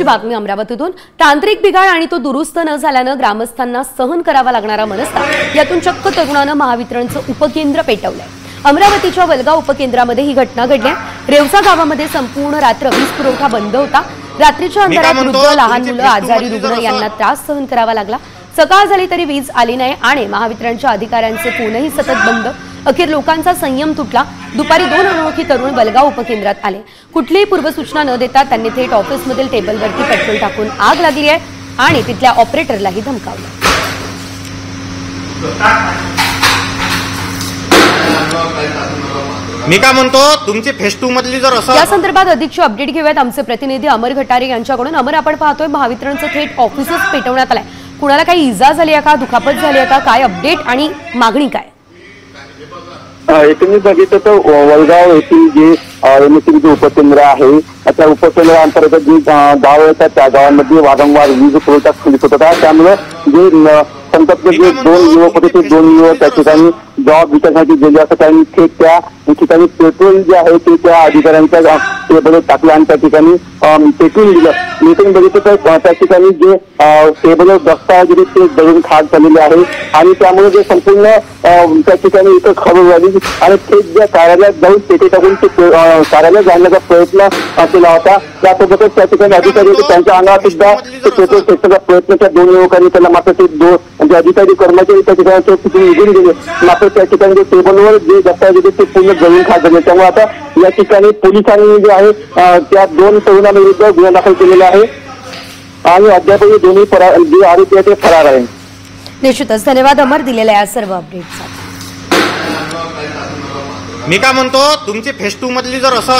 महत्त्वाची बातमी अमरावतीतून। तांत्रिक बिघाड आणि तो दुरुस्त न झाल्यानं ग्रामस्थांना सहन करावा लागणारा मनस्ताप, यातून चक्क तरुणानं महावितरणचं उपकेंद्र पेटवलंय। अमरावतीच्या वलगाव उपकेंद्रामध्ये ही घटना घडली। रेवसा गावामध्ये संपूर्ण रात्र वीज पुरवठा बंद होता। रात्रीच्या अंधारात वृद्ध, लहान मुलं, आजारी रुग्ण यांना त्रास सहन करावा लागला। सकाळ झाली तरी वीज आली नाही आणि महावितरणच्या अधिकाऱ्यांचे फोनही सतत बंद। अखेर लोकांचा संयम तुटला। दुपारी 2 अनोळखी तरुण वलगाव उपकेंद्रात आले। कुठलीही पूर्वसूचना न देता त्यांनी थेट ऑफिसमधील टेबलवरती पेट्रोल टाकून आग लागली आहे आणि तिथल्या ऑपरेटरलाही धमकावलं। मी काय म्हणतो, तुमची फेस 2 मधली जर असं या संदर्भात अधिकची अपडेट घेऊयात आमचे प्रतिनिधी अमर घटारे यांच्याकडून। अमर, आपण पाहतोय महावितरणचं थेट ऑफिसच पेटवण्यात आलंय। कुणाला काही इजा झाली आहे का, दुखापत झाली आहे का, काय अपडेट आणि मागणी काय? तुम्ही बघितलं तर वलगाव येथील जे एमएससीबीचे उपकेंद्र आहे, त्या उपकेंद्राअंतर्गत जे गाव येतात त्या गावांमध्ये वारंवार वीज पुरवठा खंडित होत होता। त्यामुळे जे संतप्त जे 2 युवक होते ते 2 युवक त्या ठिकाणी जॉब विचारण्यासाठी गेले असता त्यांनी थेट त्या ठिकाणी पेट्रोल जे आहे ते त्या अधिकाऱ्यांच्या टेबल टाकलं आणि त्या ठिकाणी पेट्रोल दिलं। मी बघितलं तर त्या ठिकाणी जे टेबलवर बसता गेले ते जळून खाक झालेले आहे आणि त्यामुळे जे संपूर्ण त्या ठिकाणी इथं खबर झाली आणि थेट ज्या कार्यालयात जाऊन पेटे टाकून ते कार्यालयात जाण्याचा प्रयत्न केला होता। त्यासोबतच त्या ठिकाणी अधिकारी होते त्यांच्या अंगावर सुद्धा पेट्रोल फेकण्याचा प्रयत्न त्या 2 युवकांनी केला। मात्र ते जे अधिकारी कर्मचारी त्या ठिकाणी तिथून निघून गेले। मात्र त्या ठिकाणी जे टेबलवर जे दस्तावेज होते ते पूर्ण जळून खाक झाले। त्यामुळे आता या ठिकाणी पोलिसांनी जे आहे त्या 2 तरुणांविरुद्ध गुन्हा दाखल केलेला आहे आणि अद्याप दोन्ही जे आरोपी आहेत ते फरार आहे। निश्चितच धन्यवाद अमर दिलेल्या या सर्व अपडेटसाठी। मी काय म्हणतो, तुमची फेस 2 मधली जर असं